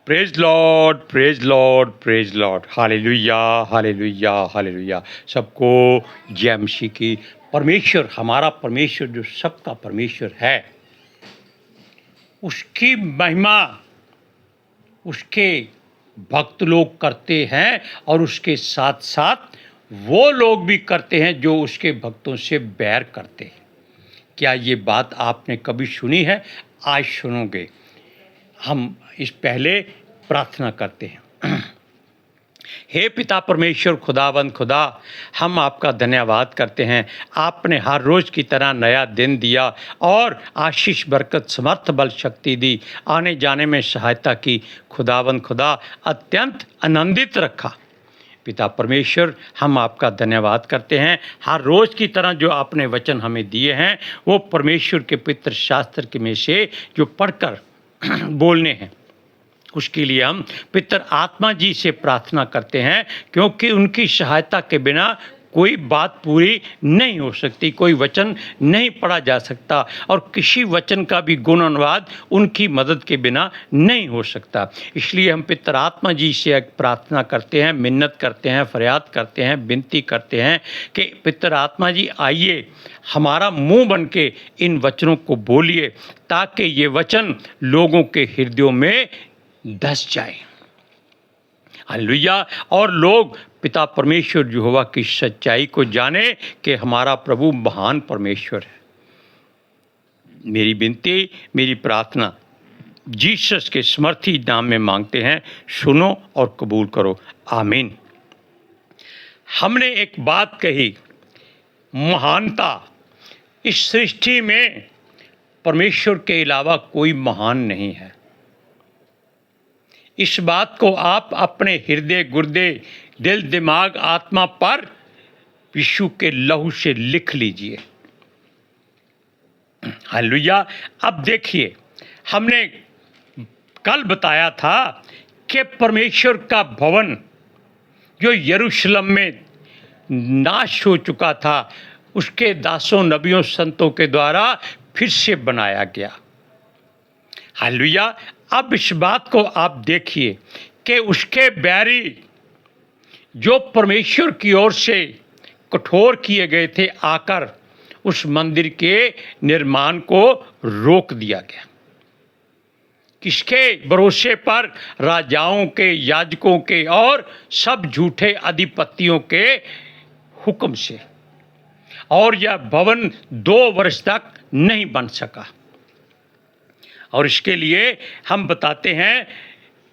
Praise Lord, praise Lord, praise Lord. Hallelujah, hallelujah, hallelujah. सबको जय मसीह की। परमेश्वर, हमारा परमेश्वर जो सबका परमेश्वर है, उसकी महिमा उसके भक्त लोग करते हैं और उसके साथ साथ वो लोग भी करते हैं जो उसके भक्तों से बैर करते हैं। क्या ये बात आपने कभी सुनी है? आज सुनोगे। हम इस पहले प्रार्थना करते हैं। हे पिता परमेश्वर, खुदावंद खुदा, हम आपका धन्यवाद करते हैं। आपने हर रोज़ की तरह नया दिन दिया और आशीष, बरकत, समर्थ, बल, शक्ति दी, आने जाने में सहायता की। खुदावंद खुदा, अत्यंत आनंदित रखा। पिता परमेश्वर, हम आपका धन्यवाद करते हैं। हर रोज़ की तरह जो आपने वचन हमें दिए हैं, वो परमेश्वर के पवित्र शास्त्र के में से जो पढ़कर बोलने हैं, उसके लिए हम पितर आत्मा जी से प्रार्थना करते हैं, क्योंकि उनकी सहायता के बिना कोई बात पूरी नहीं हो सकती, कोई वचन नहीं पढ़ा जा सकता और किसी वचन का भी गुण अनुवाद उनकी मदद के बिना नहीं हो सकता। इसलिए हम पितर आत्मा जी से एक प्रार्थना करते हैं, मिन्नत करते हैं, फरियाद करते हैं, विनती करते हैं कि पितर आत्मा जी आइए, हमारा मुंह बन के इन वचनों को बोलिए, ताकि ये वचन लोगों के हृदयों में धस जाए। हालेलुया। और लोग पिता परमेश्वर यहोवा की सच्चाई को जाने कि हमारा प्रभु महान परमेश्वर है। मेरी विनती, मेरी प्रार्थना जीसस के समर्थी नाम में मांगते हैं, सुनो और कबूल करो। आमीन। हमने एक बात कही, महानता। इस सृष्टि में परमेश्वर के अलावा कोई महान नहीं है। इस बात को आप अपने हृदय, गुर्दे, दिल, दिमाग, आत्मा पर यीशु के लहू से लिख लीजिए। हालेलुया। अब देखिए, हमने कल बताया था कि परमेश्वर का भवन जो यरूशलेम में नाश हो चुका था, उसके दासों, नबियों, संतों के द्वारा फिर से बनाया गया। हालेलुया। अब इस बात को आप देखिए कि उसके बैरी जो परमेश्वर की ओर से कठोर किए गए थे, आकर उस मंदिर के निर्माण को रोक दिया गया। किसके भरोसे पर? राजाओं के, याजकों के और सब झूठे अधिपतियों के हुक्म से। और यह भवन 2 वर्ष तक नहीं बन सका। और इसके लिए हम बताते हैं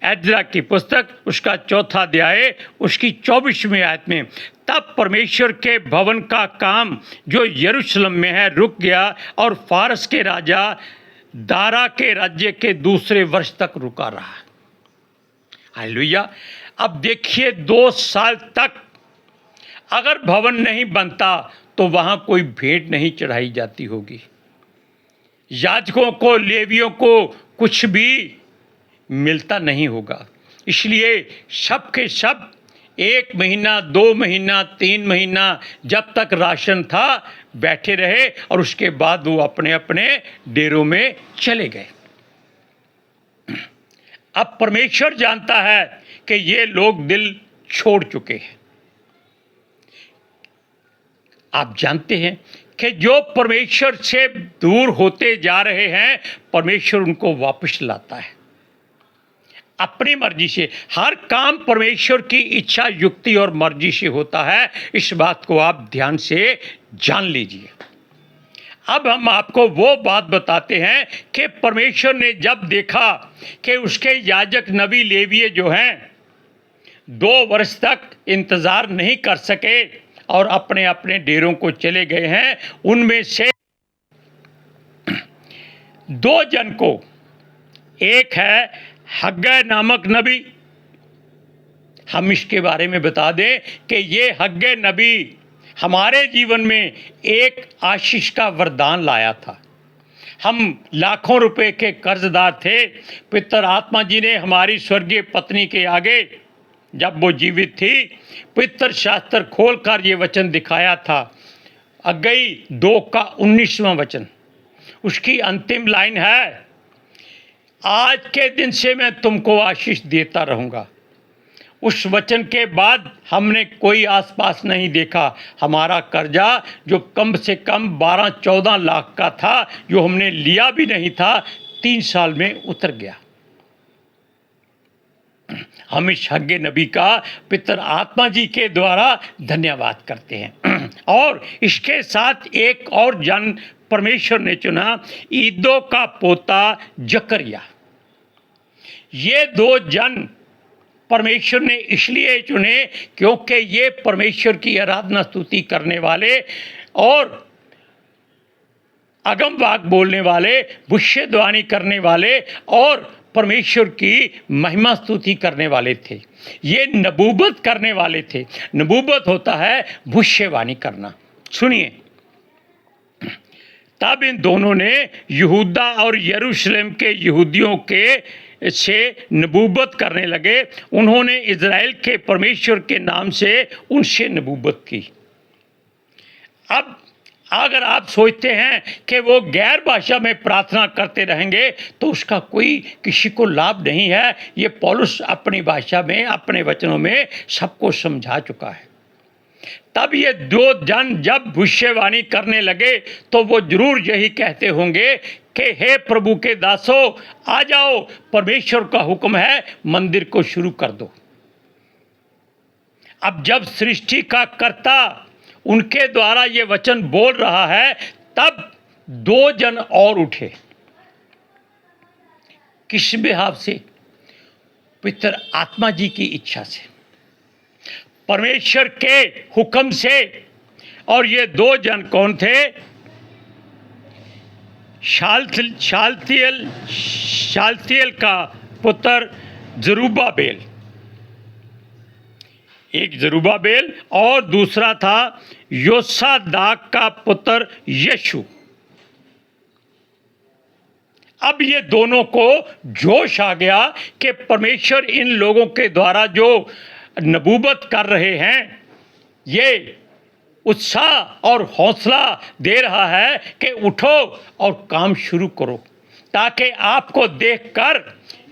एज्रा की पुस्तक, उसका 4 अध्याय, उसकी 24वीं आयत में, तब परमेश्वर के भवन का काम जो यरूशलेम में है रुक गया और फारस के राजा दारा के राज्य के 2 वर्ष तक रुका रहा। हालेलुया। अब देखिए, 2 साल तक अगर भवन नहीं बनता तो वहाँ कोई भेंट नहीं चढ़ाई जाती होगी, याजकों को, लेवियों को कुछ भी मिलता नहीं होगा। इसलिए सब के सब 1 महीना, 2 महीना, 3 महीना, जब तक राशन था बैठे रहे और उसके बाद वो अपने अपने डेरों में चले गए। अब परमेश्वर जानता है कि ये लोग दिल छोड़ चुके हैं। आप जानते हैं कि जो परमेश्वर से दूर होते जा रहे हैं, परमेश्वर उनको वापस लाता है अपनी मर्जी से। हर काम परमेश्वर की इच्छा, युक्ति और मर्जी से होता है। इस बात को आप ध्यान से जान लीजिए। अब हम आपको वो बात बताते हैं कि परमेश्वर ने जब देखा कि उसके याजक, नबी, लेवीय जो हैं 2 वर्ष तक इंतज़ार नहीं कर सके और अपने अपने डेरों को चले गए हैं, उनमें से 2 जन को, एक है हग्गै नामक नबी। हम इसके बारे में बता दें कि ये हग्गै नबी हमारे जीवन में एक आशीष का वरदान लाया था। हम लाखों रुपए के कर्जदार थे। पितर आत्मा जी ने हमारी स्वर्गीय पत्नी के आगे, जब वो जीवित थी, पवित्र शास्त्र खोलकर ये वचन दिखाया था। हग्गै 2 का 19वां वचन, उसकी अंतिम लाइन है, आज के दिन से मैं तुमको आशीष देता रहूँगा। उस वचन के बाद हमने कोई आसपास नहीं देखा। हमारा कर्जा जो कम से कम 12-14 लाख का था, जो हमने लिया भी नहीं था, 3 साल में उतर गया। हम इस हग्गे नबी का पितर आत्मा जी के द्वारा धन्यवाद करते हैं। और इसके साथ एक और जन परमेश्वर ने चुना, ईदो का पोता जकरिया। ये 2 जन परमेश्वर ने इसलिए चुने क्योंकि ये परमेश्वर की आराधना स्तुति करने वाले और अगम वाक बोलने वाले, भविष्यवाणी करने वाले और परमेश्वर की महिमा स्तुति करने वाले थे। ये नबूवत करने वाले थे। नबूवत होता है भविष्यवाणी करना। सुनिए, तब इन दोनों ने यहूदा और यरूशलेम के यहूदियों के से नबूवत करने लगे। उन्होंने इज़राइल के परमेश्वर के नाम से उनसे नबूवत की। अब अगर आप सोचते हैं कि वो गैर भाषा में प्रार्थना करते रहेंगे तो उसका कोई किसी को लाभ नहीं है। ये पौलुस अपनी भाषा में, अपने वचनों में सबको समझा चुका है। तब ये 2 जन जब भविष्यवाणी करने लगे तो वो जरूर यही कहते होंगे कि हे प्रभु के दासों, आ जाओ, परमेश्वर का हुक्म है, मंदिर को शुरू कर दो। अब जब सृष्टि का कर्ता उनके द्वारा ये वचन बोल रहा है, तब 2 जन और उठे। किस बिहाव से? पितर आत्मा जी की इच्छा से, परमेश्वर के हुक्म से। और ये 2 जन कौन थे? शालतियल का पुत्र जरुब्बाबेल, एक जरुब्बाबेल, और दूसरा था योसादाक का पुत्र यशु। अब ये दोनों को जोश आ गया कि परमेश्वर इन लोगों के द्वारा जो नबूवत कर रहे हैं, ये उत्साह और हौसला दे रहा है कि उठो और काम शुरू करो, ताकि आपको देखकर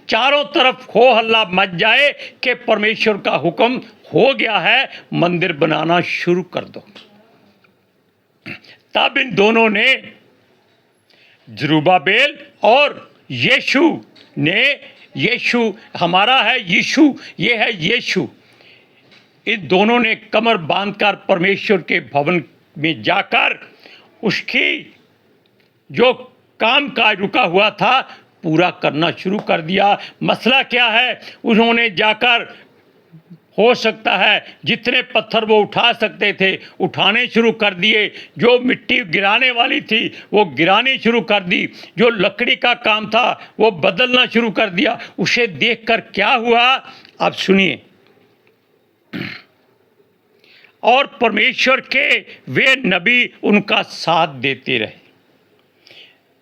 चारों तरफ हो हल्ला मच जाए कि परमेश्वर का हुक्म हो गया है, मंदिर बनाना शुरू कर दो। तब इन दोनों ने, जरुब्बाबेल और यीशु ने, यीशु हमारा है, यीशु ये है यीशु, इन दोनों ने कमर बांधकर परमेश्वर के भवन में जाकर उसकी जो काम काज रुका हुआ था पूरा करना शुरू कर दिया। मसला क्या है? उन्होंने जाकर, हो सकता है जितने पत्थर वो उठा सकते थे उठाने शुरू कर दिए, जो मिट्टी गिराने वाली थी वो गिरानी शुरू कर दी, जो लकड़ी का काम था वो बदलना शुरू कर दिया। उसे देखकर क्या हुआ, अब सुनिए। और परमेश्वर के वे नबी उनका साथ देते रहे।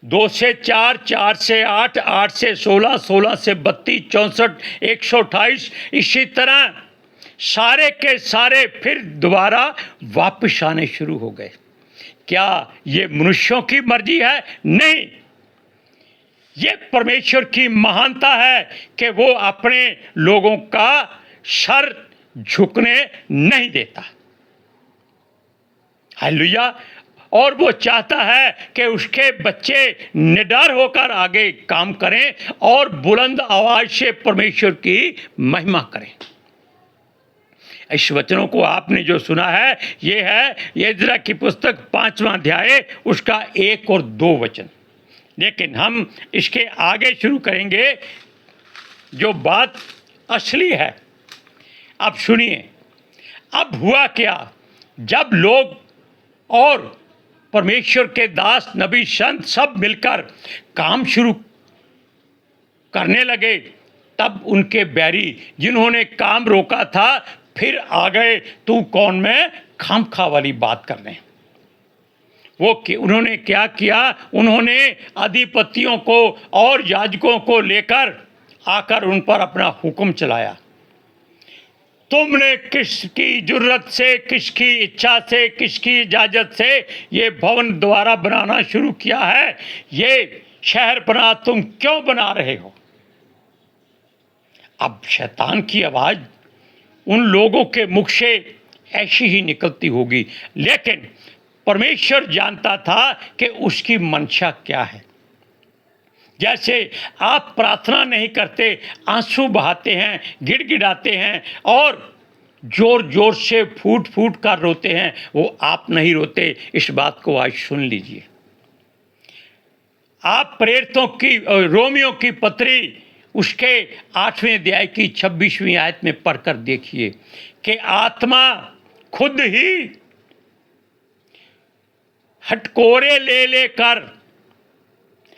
2 से 4, 4 से 8, 8 से 16, 16 से 32, 64, 128, इसी तरह सारे के सारे फिर दोबारा वापस आने शुरू हो गए। क्या ये मनुष्यों की मर्जी है? नहीं, ये परमेश्वर की महानता है कि वो अपने लोगों का सर झुकने नहीं देता। हालेलुया। और वो चाहता है कि उसके बच्चे निडर होकर आगे काम करें और बुलंद आवाज से परमेश्वर की महिमा करें। इस वचनों को आपने जो सुना है, ये है यिर्मयाह की पुस्तक 5वां अध्याय, उसका 1 और 2 वचन। लेकिन हम इसके आगे शुरू करेंगे, जो बात असली है। अब सुनिए, अब हुआ क्या? जब लोग और परमेश्वर के दास, नबी, संत सब मिलकर काम शुरू करने लगे, तब उनके बैरी जिन्होंने काम रोका था फिर आ गए, तू कौन मैं खामखा वाली बात करने। उन्होंने क्या किया? उन्होंने अधिपतियों को और याजकों को लेकर आकर उन पर अपना हुक्म चलाया। तुमने किसकी जुर्रत से, किसकी इच्छा से, किसकी इजाज़त से ये भवन दोबारा बनाना शुरू किया है? ये शहर बना तुम क्यों बना रहे हो? अब शैतान की आवाज़ उन लोगों के मुख से ऐसी ही निकलती होगी, लेकिन परमेश्वर जानता था कि उसकी मंशा क्या है। जैसे आप प्रार्थना नहीं करते, आंसू बहाते हैं, गिड़गिड़ाते हैं और जोर जोर से फूट फूट कर रोते हैं, वो आप नहीं रोते। इस बात को आज सुन लीजिए। आप प्रेरितों की रोमियो की पत्री उसके 8वें अध्याय की 26वीं आयत में पढ़कर देखिए कि आत्मा खुद ही हटकोरे ले लेकर,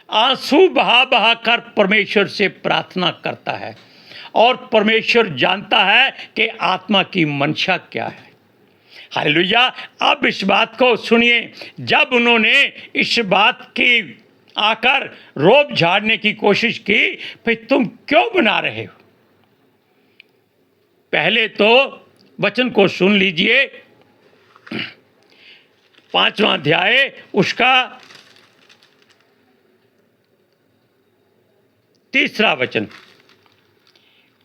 आंसू बहा बहा कर परमेश्वर से प्रार्थना करता है, और परमेश्वर जानता है कि आत्मा की मंशा क्या है। हालेलुया। अब इस बात को सुनिए, जब उन्होंने इस बात की आकर रोब झाड़ने की कोशिश की, फिर तुम क्यों बना रहे हो? पहले तो वचन को सुन लीजिए, 5वां अध्याय उसका 3रा वचन।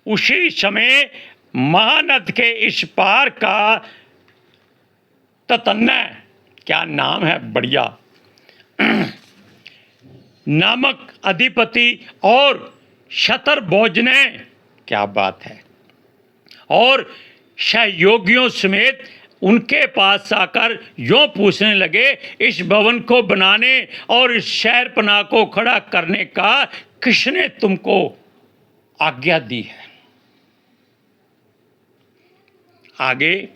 उसी समय महानद के इस पार का ततन्नै, क्या नाम है, बढ़िया, नामक अधिपति और शतरबोझ ने, क्या बात है, और सहयोगियों समेत उनके पास आकर यों पूछने लगे, इस भवन को बनाने और इस शहरपनाह को खड़ा करने का किसने तुमको आज्ञा दी है? आगे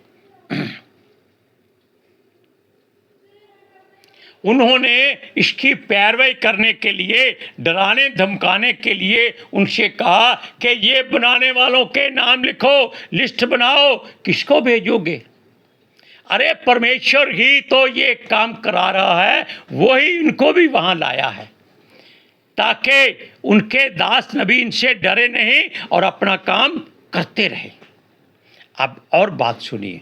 उन्होंने इसकी पैरवी करने के लिए, डराने धमकाने के लिए उनसे कहा कि ये बनाने वालों के नाम लिखो, लिस्ट बनाओ, किसको भेजोगे? अरे परमेश्वर ही तो ये काम करा रहा है, वही इनको भी वहाँ लाया है ताकि उनके दास नबी इनसे डरे नहीं और अपना काम करते रहे। अब और बात सुनिए,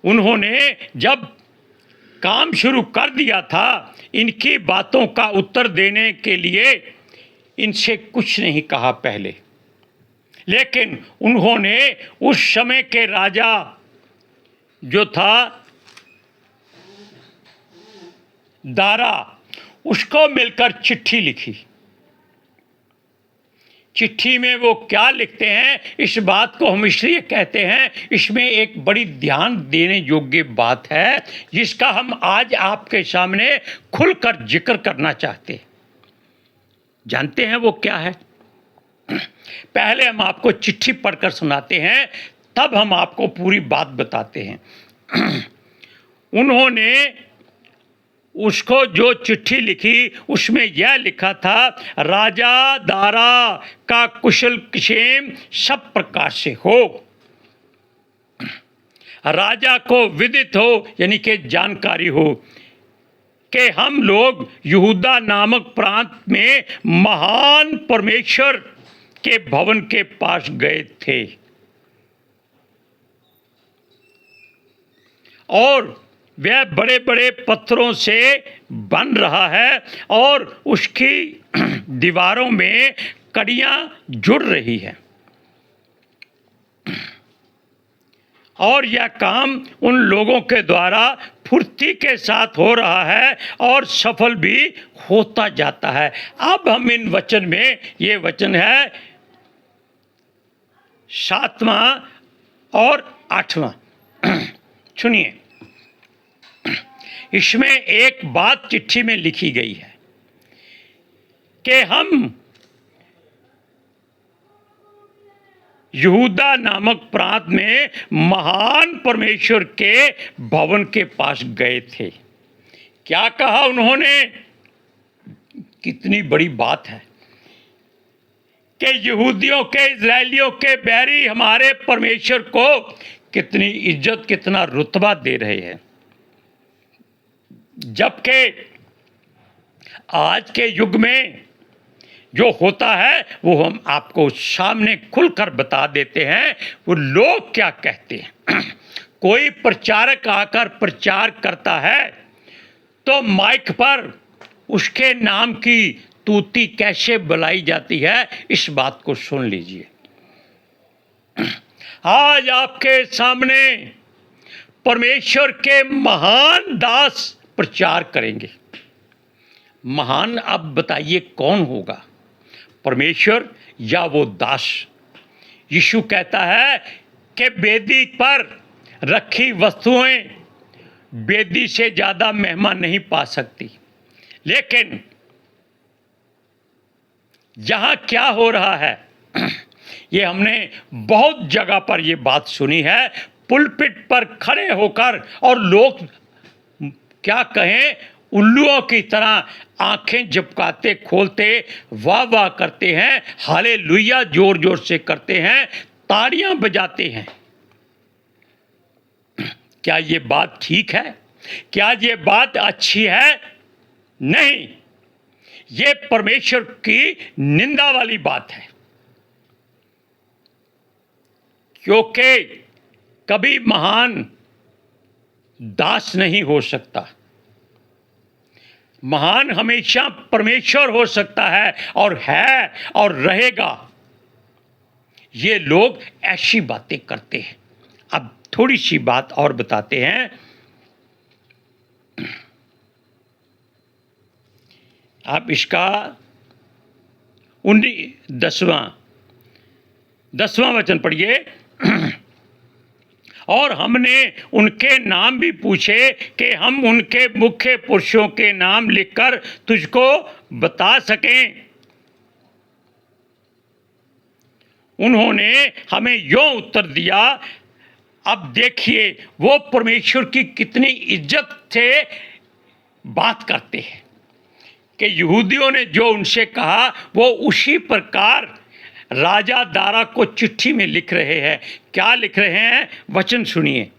उन्होंने जब काम शुरू कर दिया था, इनकी बातों का उत्तर देने के लिए इनसे कुछ नहीं कहा पहले, लेकिन उन्होंने उस समय के राजा जो था दारा, उसको मिलकर चिट्ठी लिखी। चिट्ठी में वो क्या लिखते हैं, इस बात को हम इसलिए कहते हैं, इसमें एक बड़ी ध्यान देने योग्य बात है जिसका हम आज आपके सामने खुलकर जिक्र करना चाहते हैं। जानते हैं वो क्या है? पहले हम आपको चिट्ठी पढ़कर सुनाते हैं, तब हम आपको पूरी बात बताते हैं। उन्होंने उसको जो चिट्ठी लिखी उसमें यह लिखा था, राजा दारा का कुशल क्षेम सब प्रकार से हो, राजा को विदित हो, यानी कि जानकारी हो कि हम लोग यहूदा नामक प्रांत में महान परमेश्वर के भवन के पास गए थे और वह बड़े बड़े पत्थरों से बन रहा है और उसकी दीवारों में कड़ियां जुड़ रही हैं, और यह काम उन लोगों के द्वारा फुर्ती के साथ हो रहा है और सफल भी होता जाता है। अब हम इन वचन में, ये वचन है 7वां और 8वां, सुनिए। इसमें एक बात चिट्ठी में लिखी गई है कि हम यहूदा नामक प्रांत में महान परमेश्वर के भवन के पास गए थे। क्या कहा उन्होंने? कितनी बड़ी बात है कि यहूदियों के, इजरायलियों के बैरी हमारे परमेश्वर को कितनी इज्जत, कितना रुतबा दे रहे हैं, जबकि आज के युग में जो होता है वो हम आपको सामने खुलकर बता देते हैं। वो लोग क्या कहते हैं? कोई प्रचारक आकर प्रचार करता है तो माइक पर उसके नाम की स्तुति कैसे बुलाई जाती है, इस बात को सुन लीजिए। आज आपके सामने परमेश्वर के महान दास प्रचार करेंगे। महान, अब बताइए कौन होगा, परमेश्वर या वो दास? यीशु कहता है कि वेदी पर रखी वस्तुएं वेदी से ज़्यादा महिमा नहीं पा सकती। लेकिन यहाँ क्या हो रहा है, ये हमने बहुत जगह पर ये बात सुनी है, पुलपिट पर खड़े होकर, और लोग क्या कहें, उल्लुओं की तरह आंखें झपकाते खोलते वाह वाह करते हैं, हालेलुया जोर जोर से करते हैं, ताड़ियां बजाते हैं। क्या ये बात ठीक है? क्या ये बात अच्छी है? नहीं, ये परमेश्वर की निंदा वाली बात है। क्योंकि कभी महान दास नहीं हो सकता, महान हमेशा परमेश्वर हो सकता है और रहेगा। ये लोग ऐसी बातें करते हैं। अब थोड़ी सी बात और बताते हैं। आप इसका 10वां वचन पढ़िए। और हमने उनके नाम भी पूछे कि हम उनके मुख्य पुरुषों के नाम लिखकर तुझको बता सकें। उन्होंने हमें यूं उत्तर दिया। अब देखिए वो परमेश्वर की कितनी इज्जत से बात करते हैं कि यहूदियों ने जो उनसे कहा वो उसी प्रकार राजा दारा को चिट्ठी में लिख रहे हैं। क्या लिख रहे हैं, वचन सुनिए।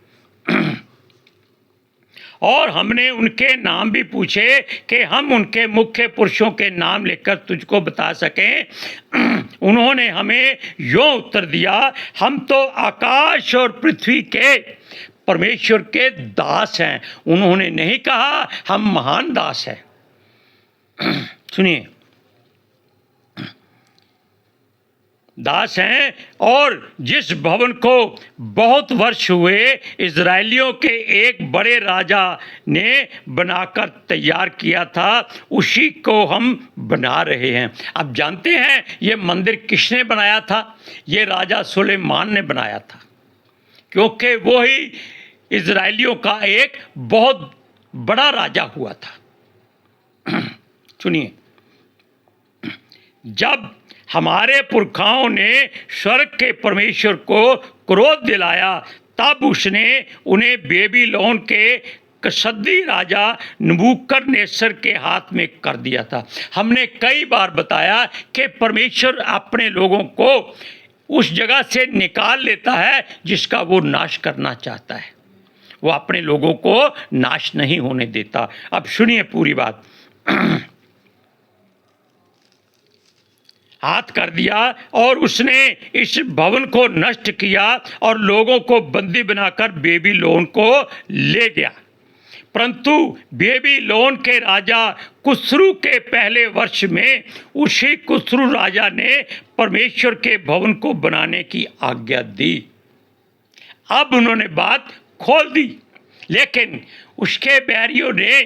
और हमने उनके नाम भी पूछे कि हम उनके मुख्य पुरुषों के नाम लिखकर तुझको बता सकें। उन्होंने हमें यूं उत्तर दिया, हम तो आकाश और पृथ्वी के परमेश्वर के दास हैं। उन्होंने नहीं कहा हम महान दास हैं। सुनिए, दास हैं। और जिस भवन को बहुत वर्ष हुए इजराइलियों के एक बड़े राजा ने बनाकर तैयार किया था, उसी को हम बना रहे हैं। अब जानते हैं ये मंदिर किसने बनाया था? ये राजा सुलेमान ने बनाया था, क्योंकि वो ही इजराइलियों का एक बहुत बड़ा राजा हुआ था। सुनिए, जब हमारे पुरखाओं ने स्वर्ग के परमेश्वर को क्रोध दिलाया, तब उसने उन्हें बेबीलोन के कसदी राजा नबूकदनेस्सर के हाथ में कर दिया था। हमने कई बार बताया कि परमेश्वर अपने लोगों को उस जगह से निकाल लेता है जिसका वो नाश करना चाहता है। वो अपने लोगों को नाश नहीं होने देता। अब सुनिए पूरी बात। हाथ कर दिया और उसने इस भवन को नष्ट किया और लोगों को बंदी बनाकर बेबीलोन को ले गया। परंतु बेबीलोन के राजा कुस्रू के पहले वर्ष में उसी कुस्रू राजा ने परमेश्वर के भवन को बनाने की आज्ञा दी। अब उन्होंने बात खोल दी, लेकिन उसके बैरियों ने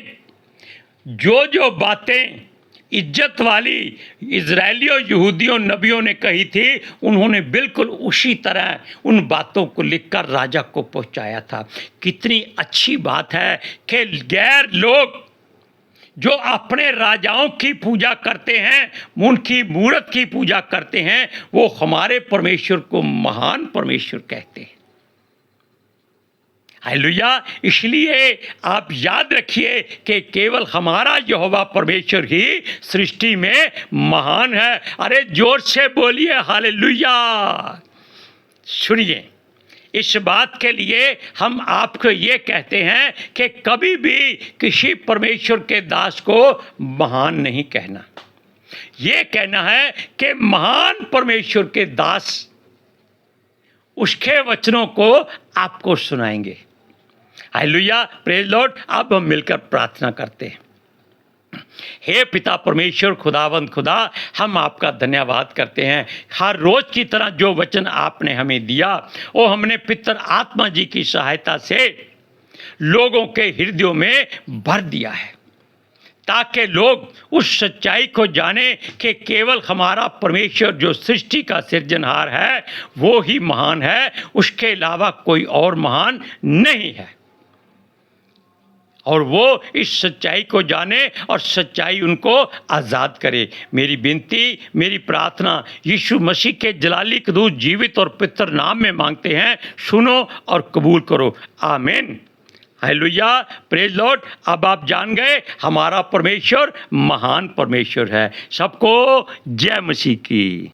जो जो बातें इज्जत वाली इजराइलियों यहूदियों नबियों ने कही थी, उन्होंने बिल्कुल उसी तरह उन बातों को लिखकर राजा को पहुंचाया था। कितनी अच्छी बात है कि गैर लोग जो अपने राजाओं की पूजा करते हैं, उनकी मूर्त की पूजा करते हैं, वो हमारे परमेश्वर को महान परमेश्वर कहते हैं। हालेलुया। इसलिए आप याद रखिए कि केवल हमारा यहोवा परमेश्वर ही सृष्टि में महान है। अरे जोर से बोलिए हालेलुया। सुनिए, इस बात के लिए हम आपको ये कहते हैं कि कभी भी किसी परमेश्वर के दास को महान नहीं कहना। ये कहना है कि महान परमेश्वर के दास उसके वचनों को आपको सुनाएंगे। Hallelujah, praise Lord. अब हम मिलकर प्रार्थना करते हैं। हे पिता परमेश्वर खुदावंद खुदा, हम आपका धन्यवाद करते हैं। हर रोज़ की तरह जो वचन आपने हमें दिया वो हमने पितर आत्मा जी की सहायता से लोगों के हृदयों में भर दिया है, ताकि लोग उस सच्चाई को जाने कि केवल हमारा परमेश्वर जो सृष्टि का सृजनहार है वो ही महान है, उसके अलावा कोई और महान नहीं है। और वो इस सच्चाई को जाने और सच्चाई उनको आज़ाद करे। मेरी विनती, मेरी प्रार्थना यीशु मसीह के जलाली कदूस जीवित और पवित्र नाम में मांगते हैं, सुनो और कबूल करो। आमीन। Hallelujah, praise Lord. अब आप जान गए हमारा परमेश्वर महान परमेश्वर है। सबको जय मसीह की।